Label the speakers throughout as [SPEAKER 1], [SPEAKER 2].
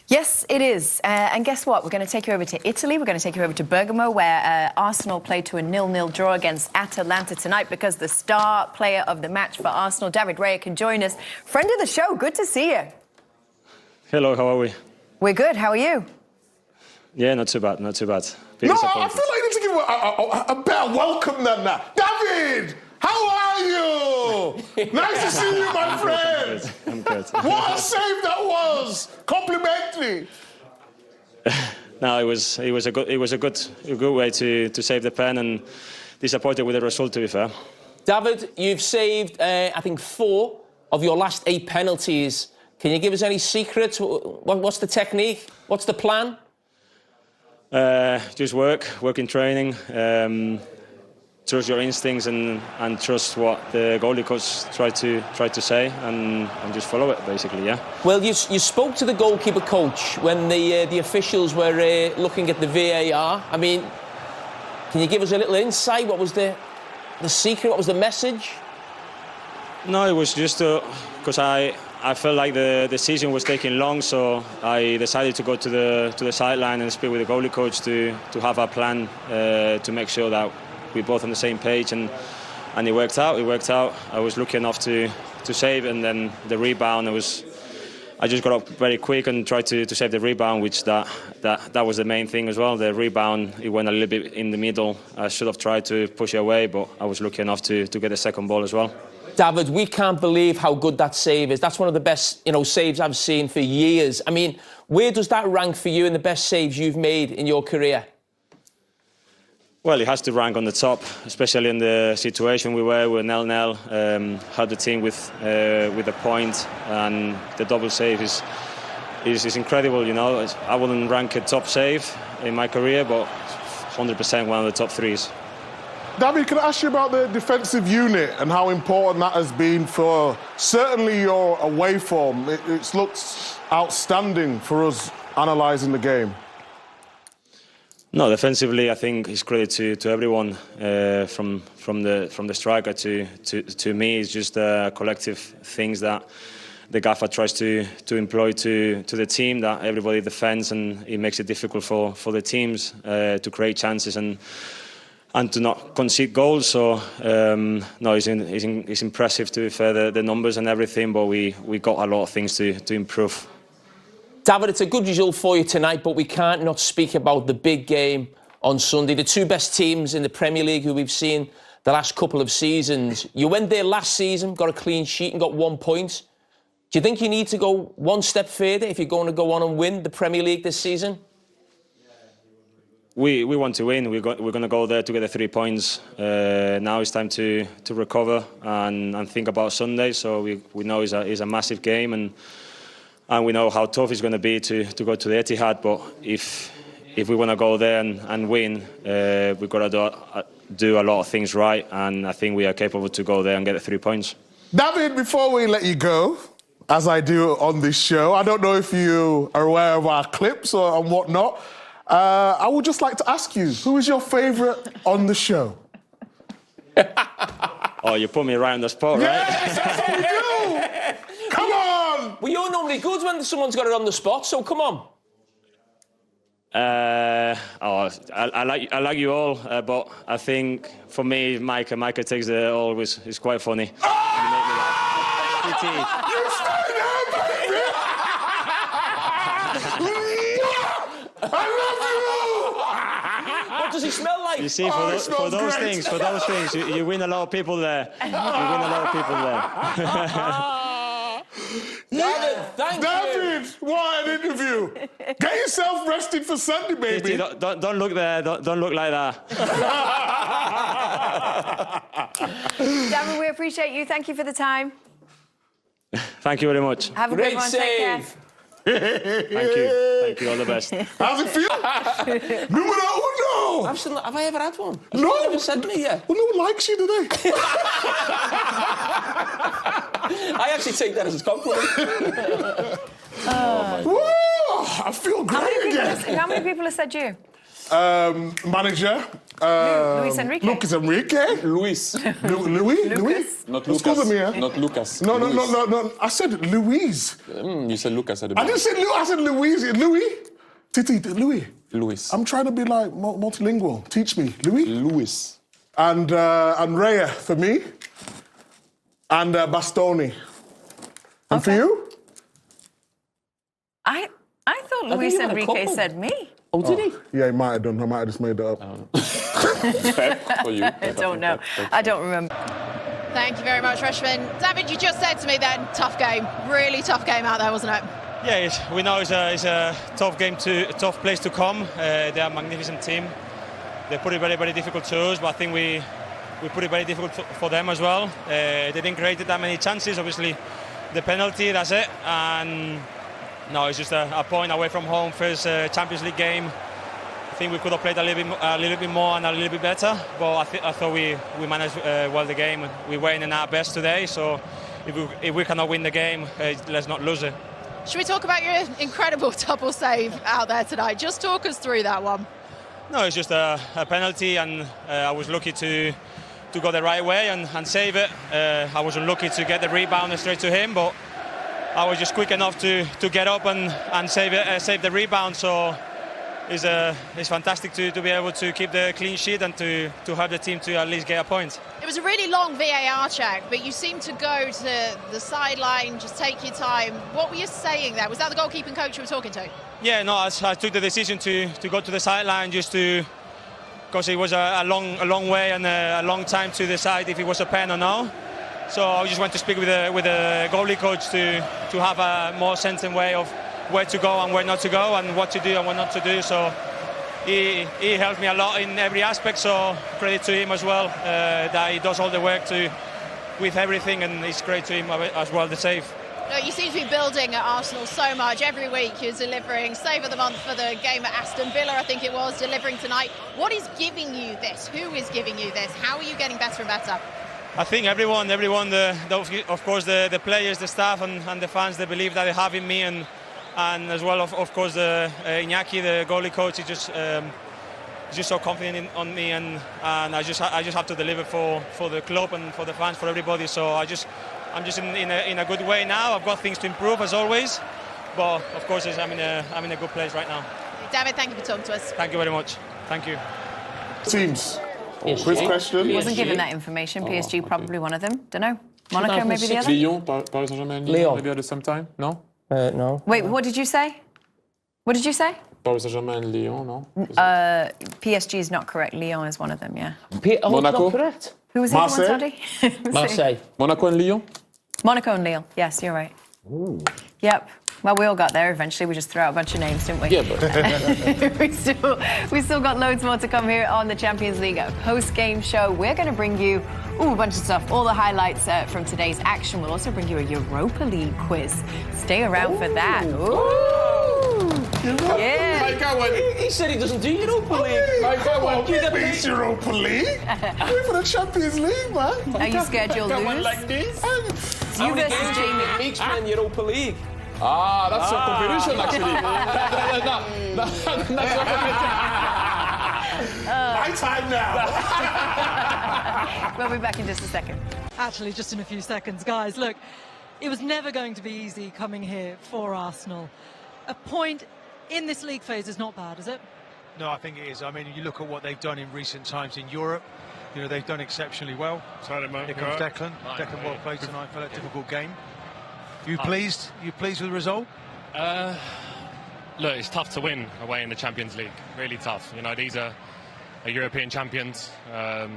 [SPEAKER 1] Yes, it is. And guess what? We're going to take you over to Italy. We're going to take you over to Bergamo, where Arsenal played to a 0-0 draw against Atalanta tonight because the star player of the match for Arsenal, David Raya, can join us. Friend of the show, good to see you.
[SPEAKER 2] Hello, how are we?
[SPEAKER 1] We're good. How are you?
[SPEAKER 2] Yeah, not too bad, not too bad.
[SPEAKER 3] No, I feel like you need to give a better welcome than that. David, how are you? Nice to see you, my friend.
[SPEAKER 2] I'm good.
[SPEAKER 3] What a save that was! Complimentary.
[SPEAKER 2] No, it was a good way to save the pen, and disappointed with the result, to be fair.
[SPEAKER 4] David, you've saved I think 4 of your last 8 penalties. Can you give us any secrets? What's the technique? What's the plan?
[SPEAKER 2] Just work in training, trust your instincts and trust what the goalie coach tried to say and just follow it, basically, yeah.
[SPEAKER 4] Well, you spoke to the goalkeeper coach when the officials were looking at the VAR. I mean, can you give us a little insight? What was the secret? What was the message?
[SPEAKER 2] No, it was just because I felt like the season was taking long, so I decided to go to the sideline and speak with the goalie coach to have a plan to make sure that we're both on the same page, and it worked out. I was lucky enough to save, and then the rebound, I just got up very quick and tried to save the rebound, which that was the main thing as well. The rebound, it went a little bit in the middle. I should have tried to push it away, but I was lucky enough to get the second ball as well.
[SPEAKER 4] David, we can't believe how good that save is. That's one of the best, saves I've seen for years. I mean, where does that rank for you in the best saves you've made in your career?
[SPEAKER 2] Well, it has to rank on the top, especially in the situation we were 0-0, had the team with a point, and the double save is incredible. I wouldn't rank a top save in my career, but 100% one of the top 3s.
[SPEAKER 3] David, can I ask you about the defensive unit and how important that has been for certainly your away form? It's looked outstanding for us analysing the game.
[SPEAKER 2] No, defensively, I think it's credit to everyone from the striker to me. It's just collective things that the gaffer tries to employ to the team, that everybody defends, and it makes it difficult for the teams to create chances and to not concede goals. So no, it's impressive, to be fair, the numbers and everything, but we got a lot of things to improve.
[SPEAKER 4] David, it's a good result for you tonight, but we can't not speak about the big game on Sunday. The 2 best teams in the Premier League who we've seen the last couple of seasons. You went there last season, got a clean sheet and got 1 point. Do you think you need to go one step further if you're going to go on and win the Premier League this season?
[SPEAKER 2] We want to win. We're going to go there to get the 3 points. Now it's time to recover and think about Sunday. So we know it's a massive game, and we know how tough it's going to be to go to the Etihad. But if we want to go there and win, we've got to do a lot of things right, and I think we are capable to go there and get the 3 points.
[SPEAKER 3] David, before we let you go, as I do on this show, I don't know if you are aware of our clips and whatnot. I would just like to ask you, who is your favourite on the show?
[SPEAKER 2] Oh, you put me right on the spot, right?
[SPEAKER 3] Yes, that's what we do! Come on!
[SPEAKER 4] Well, you're normally good when someone's got it on the spot, so come on.
[SPEAKER 2] I like you all, but I think for me, Micah takes the always. It's quite funny.
[SPEAKER 3] Oh! You make me laugh. You stay there, baby! I love you!
[SPEAKER 4] What does he smell like?
[SPEAKER 2] You see, for those things, you win a lot of people there. You win a lot of people there.
[SPEAKER 4] David, thank you.
[SPEAKER 3] David, what an interview! Get yourself rested for Sunday, baby.
[SPEAKER 2] Don't look there. Don't look like that.
[SPEAKER 1] David, we appreciate you. Thank you for the time.
[SPEAKER 2] Thank you very much.
[SPEAKER 1] Have a
[SPEAKER 4] Great
[SPEAKER 1] good one. Take care.
[SPEAKER 4] save.
[SPEAKER 2] Thank you. All the best.
[SPEAKER 3] How's it feel? Numero uno!
[SPEAKER 4] Have I ever had one?
[SPEAKER 3] No.
[SPEAKER 4] You've never said me yet.
[SPEAKER 3] Well, no one likes you, do they?
[SPEAKER 4] I actually take that as a compliment.
[SPEAKER 3] Woo! I feel great again.
[SPEAKER 1] How many people have said you?
[SPEAKER 3] Manager,
[SPEAKER 1] Luis Enrique.
[SPEAKER 3] Lucas Enrique?
[SPEAKER 5] Luis.
[SPEAKER 3] Louis?
[SPEAKER 5] Not
[SPEAKER 3] Excuse
[SPEAKER 5] Lucas.
[SPEAKER 3] me, eh?
[SPEAKER 5] Not Lucas.
[SPEAKER 3] No.
[SPEAKER 5] Luis.
[SPEAKER 3] I said Louise.
[SPEAKER 5] You said Lucas at the
[SPEAKER 3] I didn't say Louis. I said Louise. Louis? Titi, Louis.
[SPEAKER 5] Luis.
[SPEAKER 3] I'm trying to be like multilingual. Teach me. Louis?
[SPEAKER 5] Luis.
[SPEAKER 3] And Raya for me. And Bastoni. And for
[SPEAKER 1] Okay.
[SPEAKER 3] you?
[SPEAKER 1] I thought
[SPEAKER 4] think
[SPEAKER 1] Luis
[SPEAKER 4] you had a
[SPEAKER 1] Enrique
[SPEAKER 4] couple.
[SPEAKER 1] said me.
[SPEAKER 4] Oh, did he?
[SPEAKER 3] Yeah, he might have done. I might have just made that up.
[SPEAKER 5] Pep for you.
[SPEAKER 1] I don't know. I don't remember.
[SPEAKER 6] Thank you very much, Freshman. David, you just said to me then, tough game. Really tough game out there, wasn't it?
[SPEAKER 2] Yeah, we know it's a tough game, a tough place to come. They are a magnificent team. They put it very, very difficult to us, but I think we put it very difficult for them as well. They didn't create that many chances. Obviously, the penalty, that's it. And no, it's just a point away from home, first Champions League game. I think we could have played a little bit more and a little bit better, but I thought we managed well the game. We were in our best today, so if we cannot win the game, let's not lose it.
[SPEAKER 6] Should we talk about your incredible double save out there tonight? Just talk us through that one.
[SPEAKER 2] No, it's just a penalty, and I was lucky to go the right way and save it. I was unlucky to get the rebound straight to him, but I was just quick enough to get up and save the rebound. So it's fantastic to be able to keep the clean sheet and to help the team to at least get a point.
[SPEAKER 6] It was a really long VAR check, but you seemed to go to the sideline, just take your time. What were you saying there? Was that the goalkeeping coach you were talking to?
[SPEAKER 2] Yeah, no, I took the decision to go to the sideline just because it was a long way and a long time to decide if it was a pen or no. So I just went to speak with the goalie coach to have a more sensing way of where to go and where not to go and what to do and what not to do. So he helped me a lot in every aspect. So credit to him as well that he does all the work with everything, and it's great to him as well, the save.
[SPEAKER 6] No, you seem to be building at Arsenal so much. Every week you're delivering save of the month for the game at Aston Villa, I think it was, delivering tonight. What is giving you this? Who is giving you this? How are you getting better and better?
[SPEAKER 2] I think everyone, of course, the players, the staff, and the fans, they believe that they have in me, and as well, of course, Iñaki, the goalie coach, is just so confident on me, and I just have to deliver for the club and for the fans, for everybody. So I'm just in a good way now. I've got things to improve as always, but of course, I'm in a good place right now.
[SPEAKER 6] David, thank you for talking to us.
[SPEAKER 2] Thank you very much. Thank you.
[SPEAKER 3] Teams.
[SPEAKER 4] PSG.
[SPEAKER 3] Quiz question.
[SPEAKER 1] Wasn't given that information. PSG probably one of them. Don't know. Monaco maybe the other.
[SPEAKER 5] Lyon, Paris Saint-Germain,
[SPEAKER 4] Lyon.
[SPEAKER 5] maybe at the same time? No?
[SPEAKER 4] No.
[SPEAKER 1] Wait, what did you say? What did you say?
[SPEAKER 5] Paris Saint-Germain, Lyon, no?
[SPEAKER 1] PSG is not correct. Lyon is one of them. Yeah.
[SPEAKER 5] Monaco?
[SPEAKER 4] Not correct.
[SPEAKER 1] Who was the other one,
[SPEAKER 3] Marseille?
[SPEAKER 1] Saudi?
[SPEAKER 4] Marseille.
[SPEAKER 5] Monaco and Lyon?
[SPEAKER 1] Monaco and Lille. Yes, you're right.
[SPEAKER 4] Ooh.
[SPEAKER 1] Yep. Well, we all got there eventually. We just threw out a bunch of names, didn't we?
[SPEAKER 5] Yeah, but
[SPEAKER 1] we still got loads more to come here on the Champions League post-game show. We're going to bring you a bunch of stuff, all the highlights from today's action. We'll also bring you a Europa League quiz. Stay around for that. Ooh. Yeah.
[SPEAKER 4] He said he doesn't do Europa League.
[SPEAKER 3] Come on, beat Europa League. We're for the Champions League, man.
[SPEAKER 1] Are you scared you'll lose?
[SPEAKER 5] like this?
[SPEAKER 1] You versus Jamie.
[SPEAKER 4] Weeks in Europa League.
[SPEAKER 5] Ah, that's a competition, actually. That's
[SPEAKER 3] My time now.
[SPEAKER 1] We'll be back in just a second.
[SPEAKER 7] Actually, just in a few seconds. Guys, look, it was never going to be easy coming here for Arsenal. A point in this league phase is not bad, is it?
[SPEAKER 8] No, I think it is. I mean, you look at what they've done in recent times in Europe. You know, they've done exceptionally well. Here comes Declan. Declan well played tonight for that difficult game. You pleased? You pleased with the result?
[SPEAKER 9] Look, it's tough to win away in the Champions League. Really tough. You know, these are European champions. A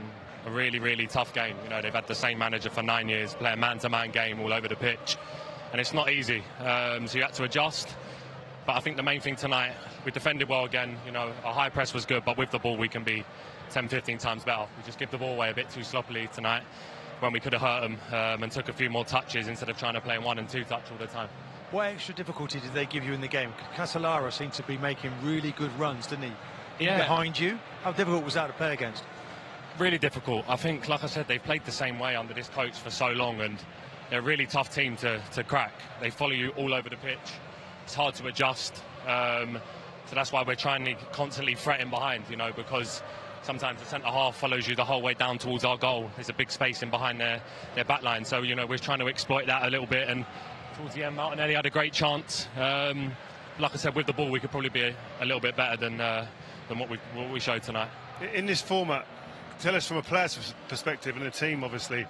[SPEAKER 9] really, really tough game. You know, they've had the same manager for 9 years, play a man-to-man game all over the pitch, and it's not easy. So you had to adjust. But I think the main thing tonight, we defended well again. You know, our high press was good, but with the ball we can be 10, 15 times better. We just give the ball away a bit too sloppily tonight, when we could have hurt them and took a few more touches instead of trying to play 1 and 2 touch all the time.
[SPEAKER 8] What extra difficulty did they give you in the game? Castellara seemed to be making really good runs, didn't he?
[SPEAKER 9] Yeah.
[SPEAKER 8] Behind you. How difficult was that to play against?
[SPEAKER 9] Really difficult. I think, like I said, they've played the same way under this coach for so long, and they're a really tough team to crack. They follow you all over the pitch. It's hard to adjust. So that's why we're trying to constantly threaten behind, you know, because sometimes the centre-half follows you the whole way down towards our goal. There's a big space in behind their back line. So, you know, we're trying to exploit that a little bit. And towards the end, Martinelli had a great chance. Like I said, with the ball, we could probably be a little bit better than what we showed tonight.
[SPEAKER 10] In this format, tell us from a player's perspective and the team, obviously,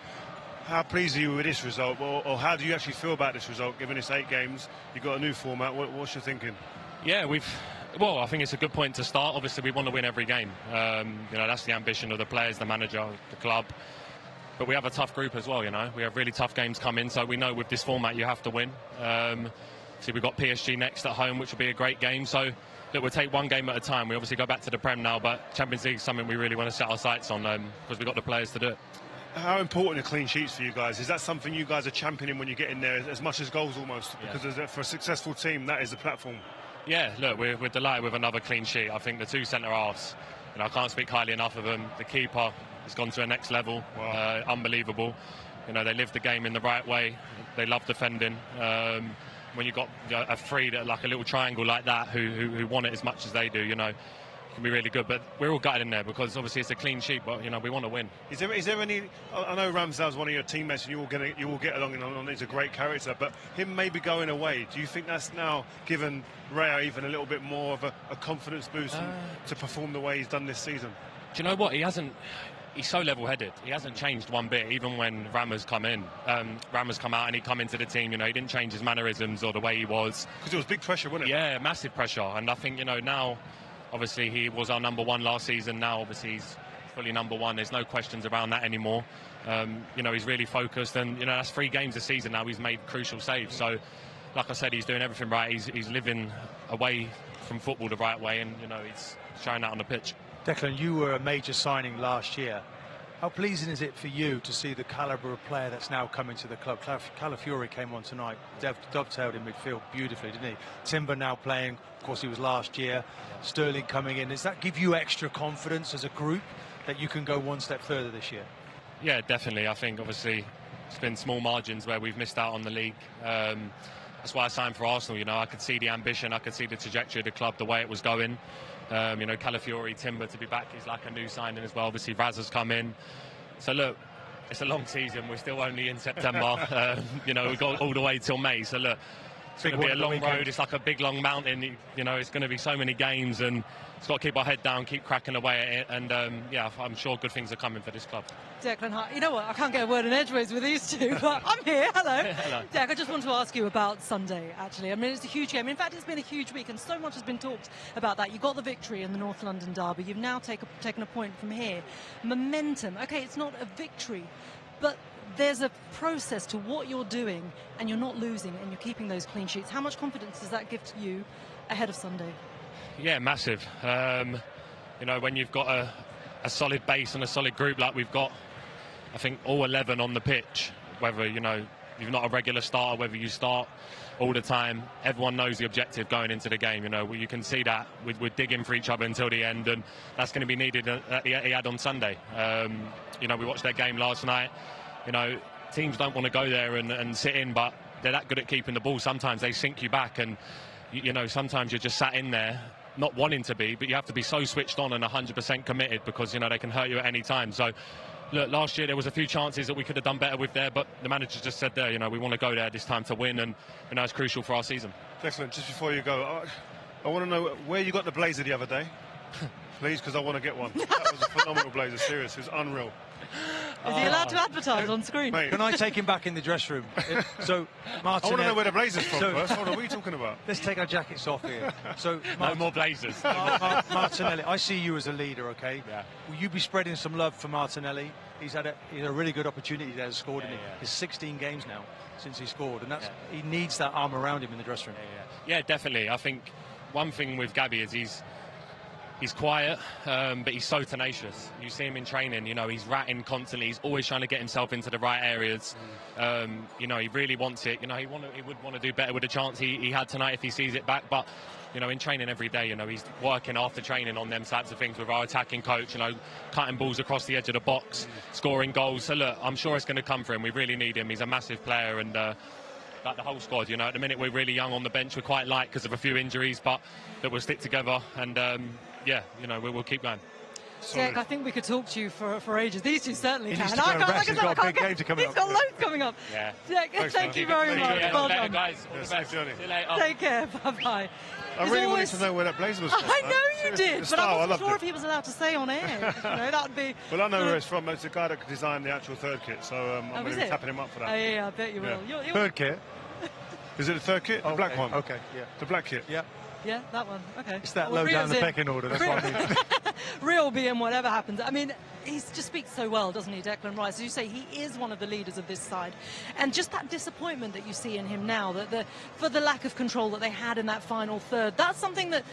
[SPEAKER 10] how pleased are you with this result, or how do you actually feel about this result, given it's 8 games, you've got a new format, what's your thinking?
[SPEAKER 9] Yeah, well, I think it's a good point to start. Obviously, we want to win every game. You know, that's the ambition of the players, the manager, the club. But we have a tough group as well, you know. We have really tough games coming, so we know with this format you have to win. See, we've got PSG next at home, which will be a great game. So, look, we'll take one game at a time. We obviously go back to the Prem now, but Champions League is something we really want to set our sights on because we've got the players to do it.
[SPEAKER 10] How important are clean sheets for you guys? Is that something you guys are championing when you get in there, as much as goals almost? Because for a successful team, that is the platform. Yeah,
[SPEAKER 9] look, we're delighted with another clean sheet. I think the 2 centre-halves, you know, I can't speak highly enough of them. The keeper has gone to a next level. Wow. Unbelievable. You know, they live the game in the right way. They love defending. When you've got a free, like a little triangle like that, who want it as much as they do, you know, can be really good. But we're all gutted in there because obviously it's a clean sheet, but you know, we want to win. Is there
[SPEAKER 10] any? I know Ramsdale's one of your teammates, and you all get along, and he's a great character. But him maybe going away, do you think that's now given Raya even a little bit more of a confidence boost to perform the way he's done this season?
[SPEAKER 9] Do you know what? He's so level-headed. He hasn't changed one bit, even when Rama's come in. Rama's come out and he come into the team, you know, he didn't change his mannerisms or the way he was.
[SPEAKER 10] Because it was big pressure, wasn't it?
[SPEAKER 9] Yeah, massive pressure. And I think, you know, now, obviously, he was our number 1 last season. Now, obviously, he's fully number 1. There's no questions around that anymore. You know, he's really focused. And, you know, that's 3 games a season now. He's made crucial saves. So, like I said, he's doing everything right. He's living away from football the right way. And, you know, he's showing that on the pitch.
[SPEAKER 8] Declan, you were a major signing last year. How pleasing is it for you to see the calibre of player that's now coming to the club? Carragher came on tonight, dovetailed in midfield beautifully, didn't he? Timber now playing, of course he was last year. Sterling coming in. Does that give you extra confidence as a group that you can go one step further this year?
[SPEAKER 9] Yeah, definitely. I think obviously it's been small margins where we've missed out on the league. That's why I signed for Arsenal. You know, I could see the ambition, I could see the trajectory of the club, the way it was going. You know, Carragher, Timber to be back is like a new signing as well. Obviously, Raz has come in. So, look, it's a long season. We're still only in September. You know, we've got all the way till May. So, look, it's going to be a long road. It's like a big, long mountain. You know, it's going to be so many games and it's got to keep our head down, keep cracking away at it. And, yeah, I'm sure good things are coming for this club.
[SPEAKER 7] Declan, hi. You know what? I can't get a word in edgeways with these two, but I'm here. Hello.
[SPEAKER 9] Hello.
[SPEAKER 7] Jack, I just want to ask you about Sunday, actually. I mean, it's a huge game. In fact, it's been a huge week, and so much has been talked about that. You got the victory in the North London derby. You've now taken a point from here. Momentum. OK, it's not a victory, but there's a process to what you're doing, and you're not losing, and you're keeping those clean sheets. How much confidence does that give to you ahead of Sunday?
[SPEAKER 9] Yeah, massive. You know, when you've got a solid base and a solid group like we've got, I think all 11 on the pitch, whether, you know, you're not a regular starter, whether you start all the time, everyone knows the objective going into the game. You know, you can see that we're digging for each other until the end, and that's going to be needed that he had on Sunday. You know, we watched their game last night. You know, teams don't want to go there and sit in, but they're that good at keeping the ball. Sometimes they sink you back, and, you know, sometimes you're just sat in there not wanting to be, but you have to be so switched on and 100% committed because, you know, they can hurt you at any time. So, look, last year there was a few chances that we could have done better with there, but the manager just said there, you know, we want to go there this time to win, and, you know, it's crucial for our season.
[SPEAKER 10] Excellent. Just before you go, I want to know where you got the blazer the other day, please, because I want to get one. That was a phenomenal blazer, serious. It was unreal.
[SPEAKER 7] Is he allowed to advertise on screen?
[SPEAKER 8] Mate, can I take him back in the dress room? So, Martin,
[SPEAKER 10] I want to know where the blazer's from first. What are we talking about?
[SPEAKER 8] Let's take our jackets off here. So,
[SPEAKER 9] no more blazers.
[SPEAKER 8] Martinelli, I see you as a leader, okay?
[SPEAKER 9] Yeah.
[SPEAKER 8] Will you be spreading some love for Martinelli? He's had a really good opportunity there, scored in his 16 games now since he scored, and he needs that arm around him in the dressing room.
[SPEAKER 9] Yeah, definitely. I think one thing with Gabby is he's quiet, but he's so tenacious. You see him in training, you know, he's ratting constantly. He's always trying to get himself into the right areas. You know, he really wants it. You know, he would want to do better with the chance he had tonight if he sees it back. But, you know, in training every day, you know, he's working after training on them types of things with our attacking coach, you know, cutting balls across the edge of the box, scoring goals. So, look, I'm sure it's going to come for him. We really need him. He's a massive player, and like the whole squad, you know, at the minute we're really young on the bench. We're quite light because of a few injuries, but that we'll stick together and, yeah, you know, we'll keep going.
[SPEAKER 7] Jack, I think we could talk to you for ages. These two certainly
[SPEAKER 8] He
[SPEAKER 7] can.
[SPEAKER 8] needs to go and rest. He's got a big game to come
[SPEAKER 7] He's
[SPEAKER 8] up.
[SPEAKER 7] got loads coming up.
[SPEAKER 9] Yeah.
[SPEAKER 7] Jack, thank you very much. Well done.
[SPEAKER 9] guys. All the best.
[SPEAKER 10] safe journey.
[SPEAKER 9] See you later.
[SPEAKER 7] Take care. Bye-bye.
[SPEAKER 10] I really wanted to know where that blazer was from.
[SPEAKER 7] I know you
[SPEAKER 10] Seriously,
[SPEAKER 7] did,
[SPEAKER 10] the
[SPEAKER 7] but I
[SPEAKER 10] style,
[SPEAKER 7] wasn't
[SPEAKER 10] loved
[SPEAKER 7] sure
[SPEAKER 10] it.
[SPEAKER 7] if he was allowed to say on air. That would be...
[SPEAKER 10] Well, I know where it's from. It's the guy that designed the actual third kit, so I'm going
[SPEAKER 7] is
[SPEAKER 10] to be
[SPEAKER 7] it?
[SPEAKER 10] tapping him up for that.
[SPEAKER 7] Oh, yeah, I bet you will.
[SPEAKER 10] Yeah.
[SPEAKER 7] You're-
[SPEAKER 8] Third kit.
[SPEAKER 10] Is it the third kit? The black one?
[SPEAKER 8] Okay, yeah.
[SPEAKER 10] The black kit?
[SPEAKER 8] Yeah.
[SPEAKER 7] Yeah, that one. Okay.
[SPEAKER 8] It's that
[SPEAKER 7] Well,
[SPEAKER 8] low down
[SPEAKER 7] Rio's
[SPEAKER 8] the
[SPEAKER 7] in.
[SPEAKER 8] pecking order. That's what I mean.
[SPEAKER 7] Real be in whatever happens. I mean, he just speaks so well, doesn't he, Declan Rice? As you say, he is one of the leaders of this side. And just that disappointment that you see in him now, for the lack of control that they had in that final third, that's something that,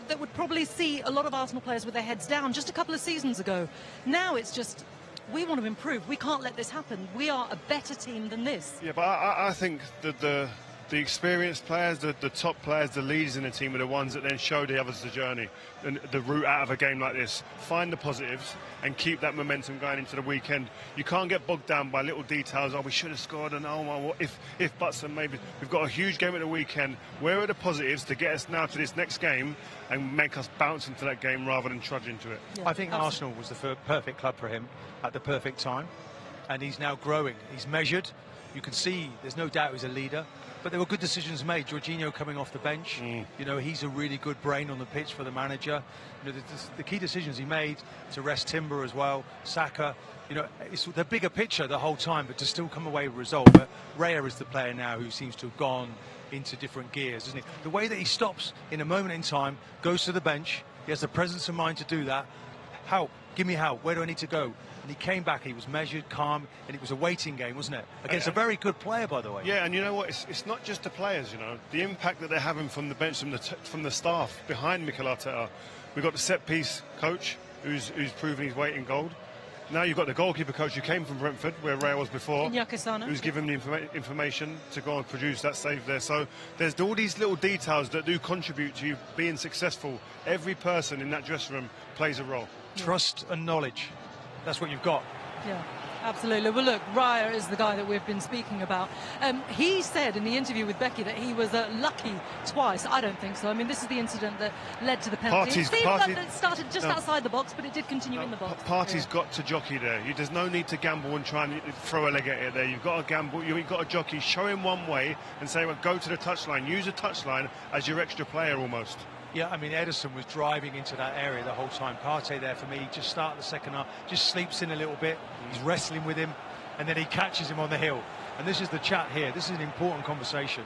[SPEAKER 7] that would probably see a lot of Arsenal players with their heads down just a couple of seasons ago. Now it's just, we want to improve. We can't let this happen. We are a better team than this.
[SPEAKER 10] Yeah, but I think that the experienced players, the top players, the leaders in the team are the ones that then show the others the journey and the route out of a game like this. Find the positives and keep that momentum going into the weekend. You can't get bogged down by little details. Oh, we should have scored, and oh my, what if buts and maybe. We've got a huge game at the weekend. Where are the positives to get us now to this next game and make us bounce into that game rather than trudge into it?
[SPEAKER 7] Yeah,
[SPEAKER 8] I think Arsenal was the perfect club for him at the perfect time, and he's now growing. He's measured. You can see there's no doubt he's a leader. But there were good decisions made. Jorginho coming off the bench, he's a really good brain on the pitch for the manager. The key decisions he made to rest Timber as well, Saka. It's the bigger picture the whole time, but to still come away with a result. But Raya is the player now who seems to have gone into different gears, isn't he? The way that he stops in a moment in time, goes to the bench, he has the presence of mind to do that. Help, give me help, where do I need to go? And he came back, he was measured, calm, and it was a waiting game, wasn't it? Against a very good player, by the way.
[SPEAKER 10] Yeah, and you know what? It's not just the players, The impact that they're having from the bench, from the staff behind Mikel Arteta. We've got the set-piece coach who's proven his weight in gold. Now you've got the goalkeeper coach who came from Brentford, where Raya was before, who's given the information to go and produce that save there. So there's all these little details that do contribute to you being successful. Every person in that dressing room plays a role.
[SPEAKER 8] Trust and knowledge. That's what you've got.
[SPEAKER 7] Yeah, absolutely. Well, look, Raya is the guy that we've been speaking about. He said in the interview with Becky that he was lucky twice. I don't think so. I mean, this is the incident that led to the penalty. It seemed like it started just outside the box, but it did continue in the box.
[SPEAKER 10] Partey's got to jockey there. There's no need to gamble and try and throw a leg at it there. You've got to gamble. You've got to jockey. Show him one way and say, well, go to the touchline. Use a touchline as your extra player almost.
[SPEAKER 8] Yeah, I mean, Ederson was driving into that area the whole time. Partey there for me, just start the second half, just sleeps in a little bit. He's wrestling with him, and then he catches him on the heel. And this is the chat here. This is an important conversation.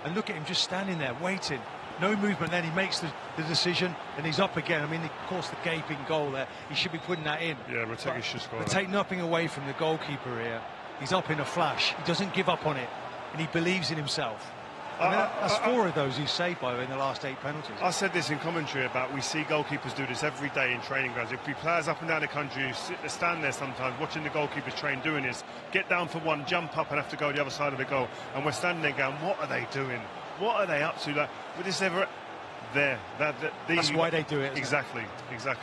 [SPEAKER 8] And look at him just standing there, waiting. No movement, then he makes the decision, and he's up again. I mean, of course, the gaping goal there, he should be putting that in.
[SPEAKER 10] Yeah, Rategi should score.
[SPEAKER 8] But take nothing away from the goalkeeper here. He's up in a flash. He doesn't give up on it, and he believes in himself. I mean, that's 4 of those he's saved by in the last 8 penalties.
[SPEAKER 10] I said this in commentary about we see goalkeepers do this every day in training grounds. If we players up and down the country who stand there sometimes watching the goalkeepers train doing this, get down for one, jump up and have to go the other side of the goal. And we're standing there going, what are they doing? What are they up to? Like, would this ever... There.
[SPEAKER 8] That's why they do it.
[SPEAKER 10] Exactly.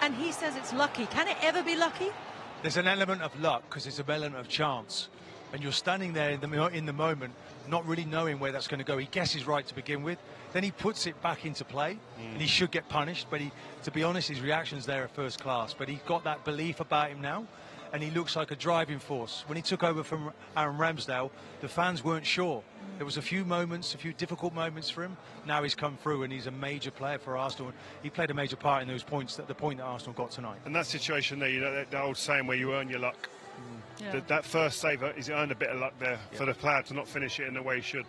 [SPEAKER 7] And he says it's lucky. Can it ever be lucky?
[SPEAKER 8] There's an element of luck because it's an element of chance. And you're standing there in the moment, not really knowing where that's going to go. He guesses right to begin with. Then he puts it back into play, and he should get punished. But to be honest, his reactions there are first class. But he's got that belief about him now, and he looks like a driving force. When he took over from Aaron Ramsdale, the fans weren't sure. There was a few difficult moments for him. Now he's come through, and he's a major player for Arsenal. He played a major part in those points, the point that Arsenal got tonight.
[SPEAKER 10] And that situation there, the old saying where you earn your luck.
[SPEAKER 7] Yeah.
[SPEAKER 10] That first save, he's earned a bit of luck there for the player to not finish it in the way he should.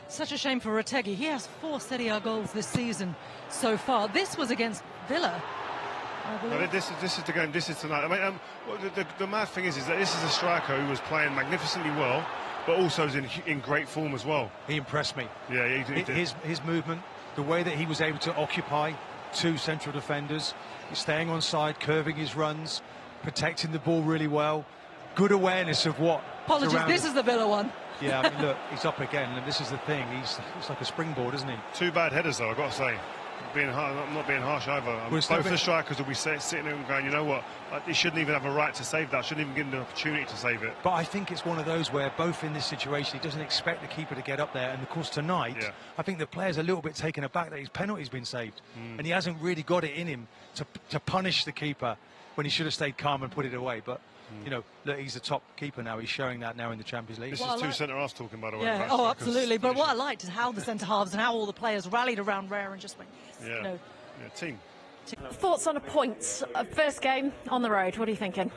[SPEAKER 7] Such a shame for Rategi. He has 4 Serie A goals this season so far. This was against Villa, I believe.
[SPEAKER 10] No, this is the game. This is tonight. I mean, the mad thing is that this is a striker who was playing magnificently well, but also is in great form as well.
[SPEAKER 8] He impressed me.
[SPEAKER 10] Yeah, he did.
[SPEAKER 8] His movement, the way that he was able to occupy 2 central defenders, staying on side, curving his runs, protecting the ball really well. Good awareness of what.
[SPEAKER 7] Apologies, this is the Villa one.
[SPEAKER 8] Yeah, I mean, look, he's up again, and this is the thing. He's like a springboard, isn't he?
[SPEAKER 10] 2 bad headers, though, I've got to say. I'm not being harsh either. Both the strikers will be sitting there and going, you know what, he shouldn't even have a right to save that. Shouldn't even give him the opportunity to save it.
[SPEAKER 8] But I think it's one of those where both in this situation, he doesn't expect the keeper to get up there. And of course tonight, I think the player's a little bit taken aback that his penalty's been saved. And he hasn't really got it in him to punish the keeper when he should have stayed calm and put it away. But you know, look, he's the top keeper now. He's showing that now in the Champions League.
[SPEAKER 10] This is two centre-halves talking, by the way.
[SPEAKER 7] Yeah, oh, absolutely. But what I liked is how the centre-halves and how all the players rallied around Raya and just went, yes, you know.
[SPEAKER 10] Team.
[SPEAKER 11] Thoughts on a point? First game on the road, what are you thinking?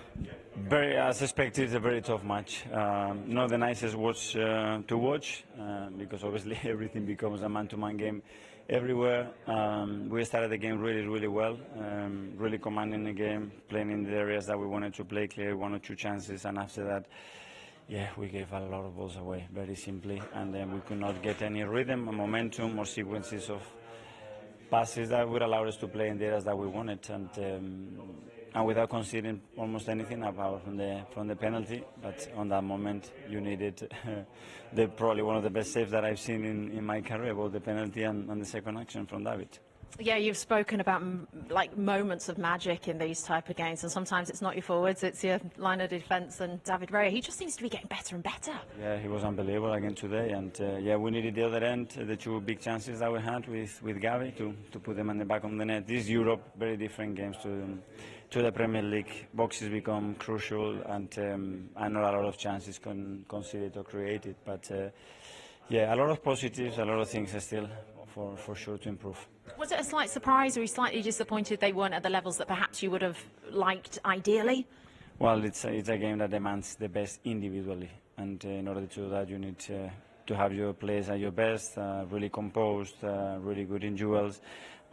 [SPEAKER 12] Very, as expected, a very tough match. Not the nicest watch to watch because obviously everything becomes a man-to-man game everywhere. We started the game really well, really commanding the game, playing in the areas that we wanted to play, clear 1 or 2 chances, and after that, yeah, we gave a lot of balls away, very simply, and then we could not get any rhythm, or momentum, or sequences of passes that would allow us to play in the areas that we wanted, and without conceding almost anything apart from the penalty. But on that moment, you needed probably one of the best saves that I've seen in my career, both the penalty and the second action from David.
[SPEAKER 11] Yeah, you've spoken about like moments of magic in these type of games, and sometimes it's not your forwards, it's your line of defence. And David Raya, he just seems to be getting better and better. Yeah,
[SPEAKER 12] he was unbelievable again today, and yeah, we needed the other end, the 2 big chances that we had with Gavi to put them in the back of the net. This is Europe, very different games to the Premier League. Boxes become crucial, and not a lot of chances conceded or created. But yeah, a lot of positives, a lot of things are still for sure to improve.
[SPEAKER 11] Was it a slight surprise, or were you slightly disappointed they weren't at the levels that perhaps you would have liked ideally?
[SPEAKER 12] Well, it's a game that demands the best individually, and in order to do that, you need to have your players at your best, really composed, really good in duels,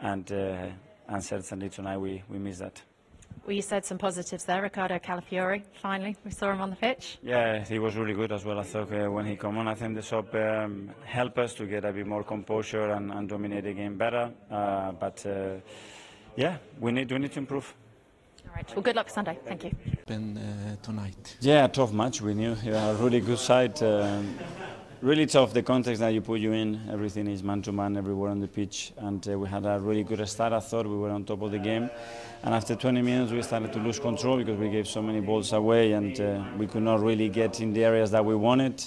[SPEAKER 12] and certainly tonight we missed that.
[SPEAKER 11] Well, you said some positives there. Ricardo Calafiori, finally, we saw him on the pitch.
[SPEAKER 12] Yeah, he was really good as well. I thought when he came on, I think the sub helped us to get a bit more composure and dominate the game better. But yeah, we need to improve.
[SPEAKER 11] All right, well, good luck Sunday. Thank you.
[SPEAKER 12] Tonight. Yeah, tough match. We knew a really good side. Really tough, the context that you put you in. Everything is man-to-man everywhere on the pitch, and we had a really good start. I thought we were on top of the game, and after 20 minutes we started to lose control because we gave so many balls away, and we could not really get in the areas that we wanted.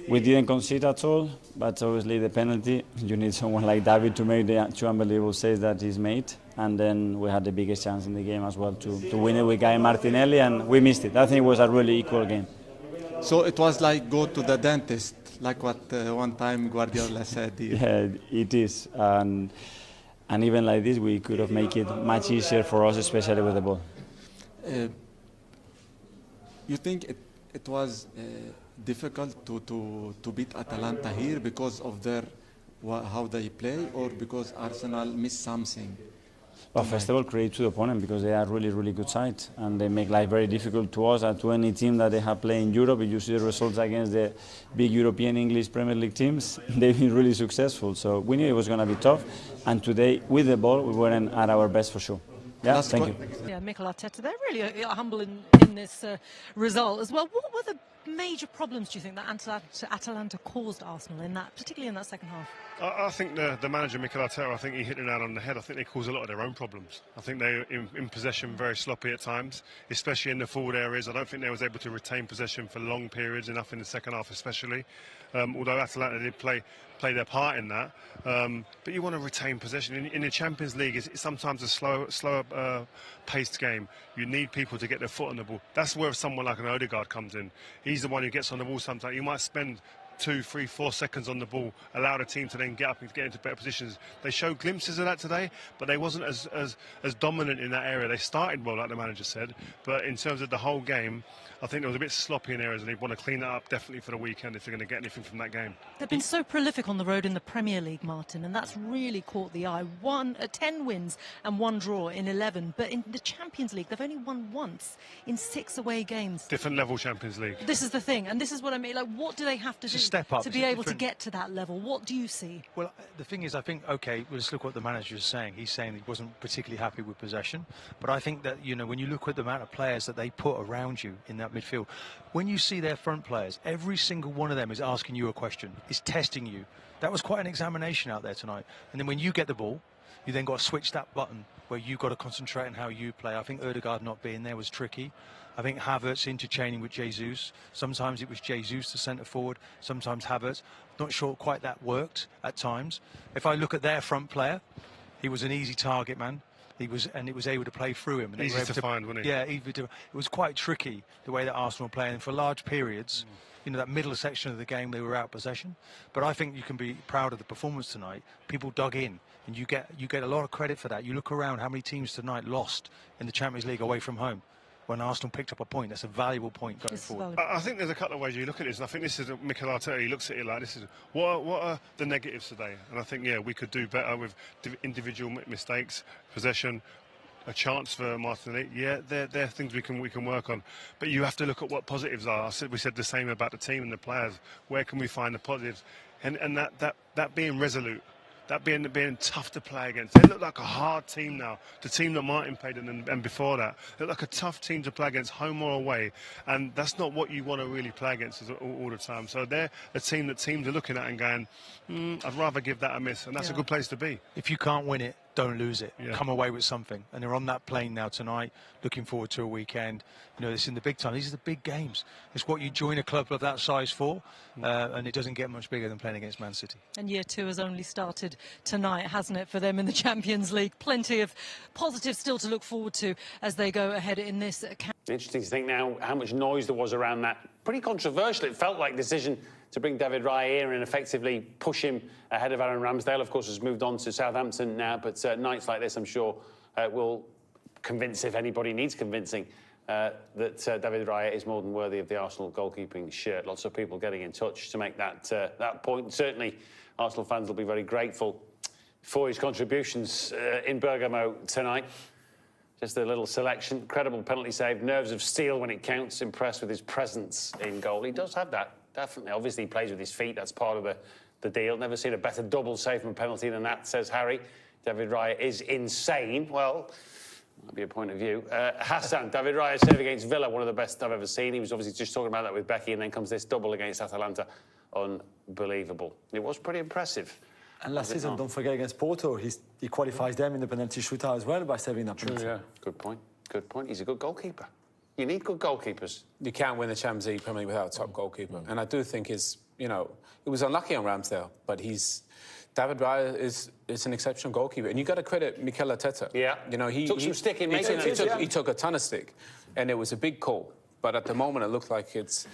[SPEAKER 12] We didn't concede at all, but obviously the penalty, you need someone like David to make the 2 unbelievable saves that he's made, and then we had the biggest chance in the game as well to win it with Guy Martinelli, and we missed it. I think it was a really equal game.
[SPEAKER 13] So it was like go to the dentist, like what one time Guardiola said.
[SPEAKER 12] Yeah, it is. And even like this, we could have made it much easier for us, especially with the ball.
[SPEAKER 13] You think it was difficult to beat Atalanta here because of how they play, or because Arsenal missed something?
[SPEAKER 12] Well, first of all, credit to the opponent because they are really good side, and they make life very difficult to us and to any team that they have played in Europe. If you see the results against the big European English Premier League teams, they've been really successful. So we knew it was going to be tough, and today with the ball we weren't at our best for sure. Yeah, thank you.
[SPEAKER 7] Yeah, Mikel Arteta, they're really humble in this result as well. What were the major problems, do you think, that Atalanta caused Arsenal in that, particularly in that second half?
[SPEAKER 10] I think the manager, Mikel Arteta, I think he hit it out on the head. I think they cause a lot of their own problems. I think they're in possession very sloppy at times, especially in the forward areas. I don't think they was able to retain possession for long periods, enough in the second half especially. Although Atalanta did play their part in that. But you want to retain possession. In the Champions League, it's sometimes a slower paced game. You need people to get their foot on the ball. That's where someone like an Odegaard comes in. He's the one who gets on the ball sometimes. You might spend 2, 3, 4 seconds on the ball, allow the team to then get up and get into better positions. They showed glimpses of that today, but they wasn't as dominant in that area. They started well, like the manager said, but in terms of the whole game, I think it was a bit sloppy in areas, and they want to clean that up definitely for the weekend if they're going to get anything from that game.
[SPEAKER 7] They've been so prolific on the road in the Premier League, Martin, and that's really caught the eye. 10 wins and 1 draw in 11, but in the Champions League, they've only won once in 6 away games.
[SPEAKER 10] Different level Champions League.
[SPEAKER 7] This is the thing, and this is what I mean. Like, what do they have to do?
[SPEAKER 8] step up.
[SPEAKER 7] to
[SPEAKER 8] It's
[SPEAKER 7] be
[SPEAKER 8] a
[SPEAKER 7] able to
[SPEAKER 8] different-
[SPEAKER 7] get to that level? What do you see?
[SPEAKER 8] Well, the thing is, I think, okay, let's look what the manager is saying. He's saying he wasn't particularly happy with possession. But I think that, you know, when you look at the amount of players that they put around you in that midfield, when you see their front players, every single one of them is asking you a question, is testing you. That was quite an examination out there tonight. And then when you get the ball, you then got to switch that button where you've got to concentrate on how you play. I think Ødegaard not being there was tricky. I think Havertz interchaining with Jesus. Sometimes it was Jesus, the centre forward, sometimes Havertz. Not sure quite that worked at times. If I look at their front player, he was an easy target man. It was able to play through him. And
[SPEAKER 10] Easy to find, wasn't he?
[SPEAKER 8] Yeah, it was quite tricky the way that Arsenal were playing. And for large periods, you know, that middle section of the game, they were out of possession. But I think you can be proud of the performance tonight. People dug in, and you get a lot of credit for that. You look around, how many teams tonight lost in the Champions League away from home? When Arsenal picked up a point, that's a valuable point going forward.
[SPEAKER 10] I think there's a couple of ways you look at this, and I think this is Mikel Arteta. He looks at it like this is what are the negatives today, and I think we could do better with individual mistakes, possession, a chance for Martinelli. Yeah, they're things we can work on, but you have to look at what positives are. We said the same about the team and the players. Where can we find the positives? And that being resolute. That being tough to play against. They look like a hard team now. The team that Martin played in and before that. They look like a tough team to play against, home or away. And that's not what you want to really play against all the time. So they're a team that teams are looking at and going, I'd rather give that a miss. And that's a good place to be.
[SPEAKER 8] If you can't win it, don't lose it. Come away with something. And they're on that plane now tonight, looking forward to a weekend. You know, it's in the big time. These are the big games. It's what you join a club of that size for, and it doesn't get much bigger than playing against Man City.
[SPEAKER 7] And year two has only started tonight, hasn't it, for them in the Champions League? Plenty of positives still to look forward to as they go ahead in this account.
[SPEAKER 14] Interesting to think now how much noise there was around that. Pretty controversial, it felt like, decision to bring David Raya in and effectively push him ahead of Aaron Ramsdale. Of course, has moved on to Southampton now, but nights like this, I'm sure, will convince, if anybody needs convincing, that David Raya is more than worthy of the Arsenal goalkeeping shirt. Lots of people getting in touch to make that point. Certainly, Arsenal fans will be very grateful for his contributions in Bergamo tonight. Just a little selection. Incredible penalty save. Nerves of steel when it counts. Impressed with his presence in goal. He does have that, definitely. Obviously, he plays with his feet. That's part of the deal. Never seen a better double save from a penalty than that, says Harry. David Raya is insane. Well, might be a point of view. Hassan, David Raya's save against Villa, one of the best I've ever seen. He was obviously just talking about that with Becky, and then comes this double against Atalanta. Unbelievable. It was pretty impressive.
[SPEAKER 15] And last season, don't forget, against Porto, he qualifies them in the penalty shootout as well by saving that penalty.
[SPEAKER 14] Yeah. Good point. Good point. He's a good goalkeeper. You need good goalkeepers.
[SPEAKER 16] You can't win the Champions League Premier League without a top goalkeeper. And I do think it was unlucky on Ramsdale, but David Raya is an exceptional goalkeeper. And you got to credit Mikel Arteta.
[SPEAKER 14] Yeah.
[SPEAKER 16] You know, he
[SPEAKER 14] took some stick in making
[SPEAKER 16] it. He took a ton of stick, and it was a big call. But at the moment, it looked like it's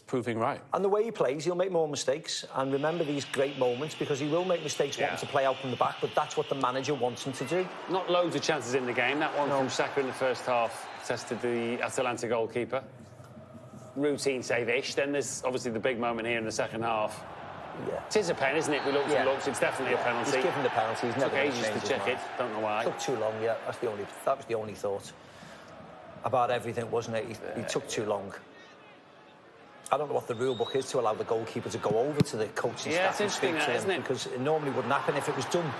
[SPEAKER 16] proving right.
[SPEAKER 17] And the way he plays, he'll make more mistakes. And remember these great moments, because he will make mistakes wanting to play out from the back, but that's what the manager wants him to do.
[SPEAKER 14] Not loads of chances in the game. That one from Saka in the first half tested the Atalanta goalkeeper. Routine save-ish. Then there's obviously the big moment here in the second half.
[SPEAKER 17] Yeah.
[SPEAKER 14] It is a pen, isn't it? We looked and looked. It's definitely a penalty.
[SPEAKER 17] He's given the penalty. He's never
[SPEAKER 14] took ages to check it. Don't know why.
[SPEAKER 17] Took too long. Yeah, that was the only thought about everything, wasn't it? He took too long. I don't know what the rule book is to allow the goalkeeper to go over to the coaching staff and speak to him,
[SPEAKER 14] isn't it?
[SPEAKER 17] Because it normally wouldn't happen if it was done.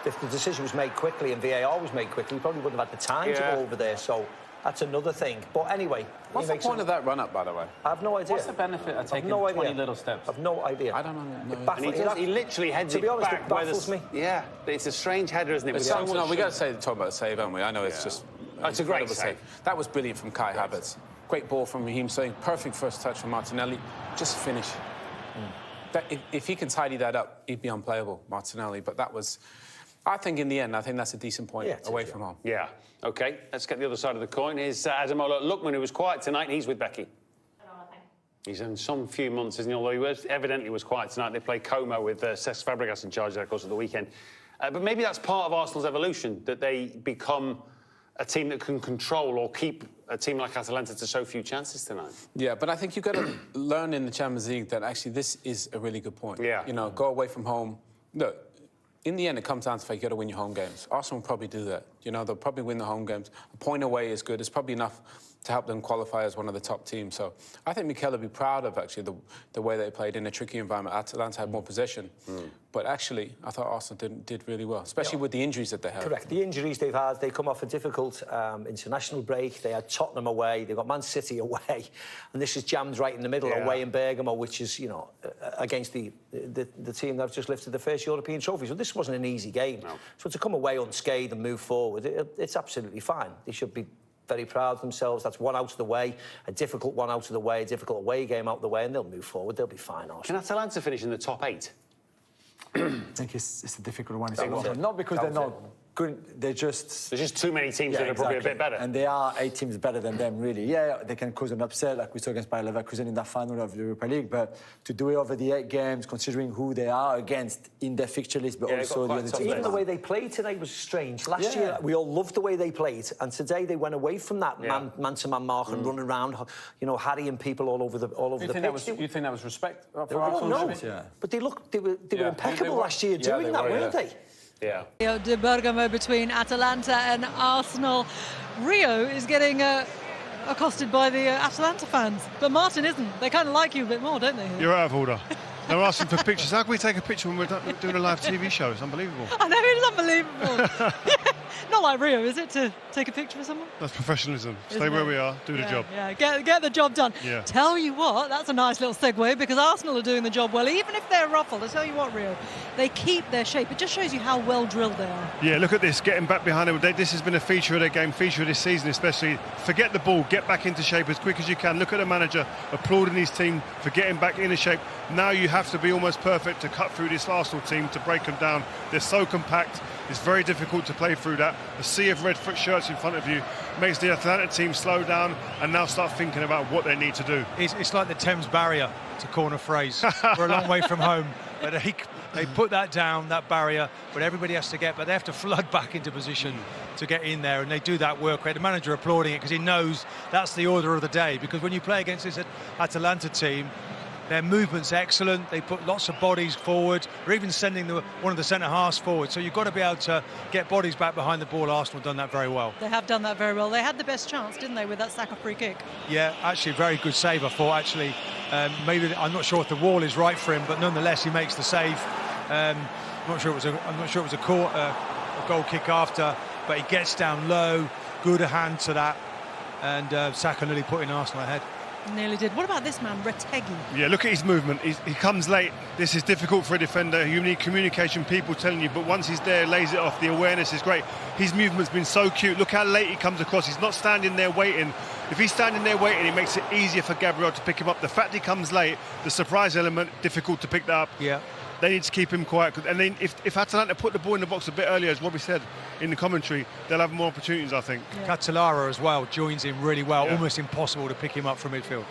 [SPEAKER 17] If the decision was made quickly and VAR was made quickly, he probably wouldn't have had the time to go over there. So that's another thing. But anyway,
[SPEAKER 16] what's the point of that run-up, by the way?
[SPEAKER 17] I have no idea.
[SPEAKER 16] What's the benefit of taking 20 little steps?
[SPEAKER 17] I've no idea.
[SPEAKER 16] I don't know.
[SPEAKER 14] He literally heads
[SPEAKER 17] it back. To be honest,
[SPEAKER 14] back
[SPEAKER 17] it baffles me.
[SPEAKER 14] Yeah, it's a strange header, isn't it?
[SPEAKER 16] We got to talk about the save, haven't we? I know it's just.
[SPEAKER 14] It's a great save.
[SPEAKER 16] That was brilliant from Kai Havertz. Great ball from Raheem Sterling. Perfect first touch from Martinelli. Just finish. If he can tidy that up, he'd be unplayable, Martinelli. But that was, I think, in the end, that's a decent point away from home.
[SPEAKER 14] Yeah. OK, let's get the other side of the coin. Here's Ademola Lookman, who was quiet tonight. He's with Becky. He's in some few months, isn't he? Although he evidently was quiet tonight. They play Como with Cesc Fabregas in charge there, of course, at the weekend. But maybe that's part of Arsenal's evolution, that they become a team that can control or keep a team like Atalanta to so few chances tonight.
[SPEAKER 16] Yeah, but I think you've got to learn in the Champions League that actually this is a really good point.
[SPEAKER 14] Yeah.
[SPEAKER 16] You know, go away from home. Look, in the end, it comes down to the fact you've got to win your home games. Arsenal will probably do that. You know, they'll probably win the home games. A point away is good. It's probably enough to help them qualify as one of the top teams. So I think Mikel will be proud of actually the way they played in a tricky environment. Atalanta had more possession, but actually I thought Arsenal did really well, especially with the injuries that they had.
[SPEAKER 17] Correct. The injuries they've had, they come off a difficult international break. They had Tottenham away, they've got Man City away, and this is jammed right in the middle, away in Bergamo, which is, you know, against the team that have just lifted the first European trophy. So this wasn't an easy game. No. So to come away unscathed and move forward, it's absolutely fine. They should be very proud of themselves. That's one out of the way, a difficult one out of the way, a difficult away game out of the way, and they'll move forward. They'll be fine. Arsenal.
[SPEAKER 14] Can Atalanta finish in the top 8?
[SPEAKER 15] I think it's a difficult one. Not because they're not good, there's just
[SPEAKER 14] too many teams that are probably a bit better.
[SPEAKER 15] And there are 8 teams better than them, really. Yeah, they can cause an upset, like we saw against Bayer Leverkusen in the final of the Europa League, but to do it over the 8 games, considering who they are against in their fixture list, but also the other teams.
[SPEAKER 17] Even the way they played tonight was strange. Last year, we all loved the way they played, and today they went away from that man-to-man mark and running around, you know, harrying people all over the pitch.
[SPEAKER 16] You think that was respect for
[SPEAKER 17] Arsenal? No, but they were impeccable last year doing that, weren't they?
[SPEAKER 14] Yeah.
[SPEAKER 7] Rio de Bergamo between Atalanta and Arsenal. Rio is getting accosted by the Atalanta fans, but Martin isn't. They kind of like you a bit more, don't they?
[SPEAKER 10] You're out of order. They're asking for pictures. How can we take a picture when we're doing a live TV show? It's unbelievable.
[SPEAKER 7] I know, it's unbelievable. Not like Rio, is it, to take a picture with someone?
[SPEAKER 10] That's professionalism. Stay where we are, do the job.
[SPEAKER 7] Yeah, get the job done.
[SPEAKER 10] Yeah.
[SPEAKER 7] Tell you what, that's a nice little segue, because Arsenal are doing the job well. Even if they're ruffled, I tell you what, Rio, they keep their shape. It just shows you how well drilled they are.
[SPEAKER 10] Yeah, look at this, getting back behind them. This has been a feature of their game, feature of this season especially. Forget the ball, get back into shape as quick as you can. Look at the manager applauding his team for getting back into shape. Now you have to be almost perfect to cut through this Arsenal team, to break them down. They're so compact, it's very difficult to play through that. A sea of red shirts in front of you makes the Atalanta team slow down and now start thinking about what they need to do.
[SPEAKER 8] It's like the Thames barrier, to corner phrase. We're a long way from home, but they put that down, that barrier, but everybody has to but they have to flood back into position to get in there, and they do that work. The manager applauding it because he knows that's the order of the day, because when you play against this Atalanta team, their movement's excellent. They put lots of bodies forward. They're even sending one of the centre-halves forward. So you've got to be able to get bodies back behind the ball. Arsenal have done that very well.
[SPEAKER 7] They have done that very well. They had the best chance, didn't they, with that Saka free kick?
[SPEAKER 8] Yeah, actually, very good save, I thought, actually. Maybe, I'm not sure if the wall is right for him, but nonetheless, he makes the save. I'm not sure it was a goal kick after, but he gets down low. Good a hand to that. And Saka nearly putting Arsenal ahead.
[SPEAKER 7] Nearly did. What about this man, Retegui?
[SPEAKER 10] Yeah, look at his movement. He comes late. This is difficult for a defender. You need communication, people telling you, but once he's there, lays it off. The awareness is great. His movement's been so cute. Look how late he comes across. He's not standing there waiting. If he's standing there waiting, it makes it easier for Gabriel to pick him up. The fact he comes late, the surprise element, difficult to pick that up.
[SPEAKER 8] Yeah.
[SPEAKER 10] They need to keep him quiet. And then if Atalanta put the ball in the box a bit earlier, as Robbie said in the commentary, they'll have more opportunities, I think.
[SPEAKER 8] Catalara as well joins in really well. Almost impossible to pick him up from midfield.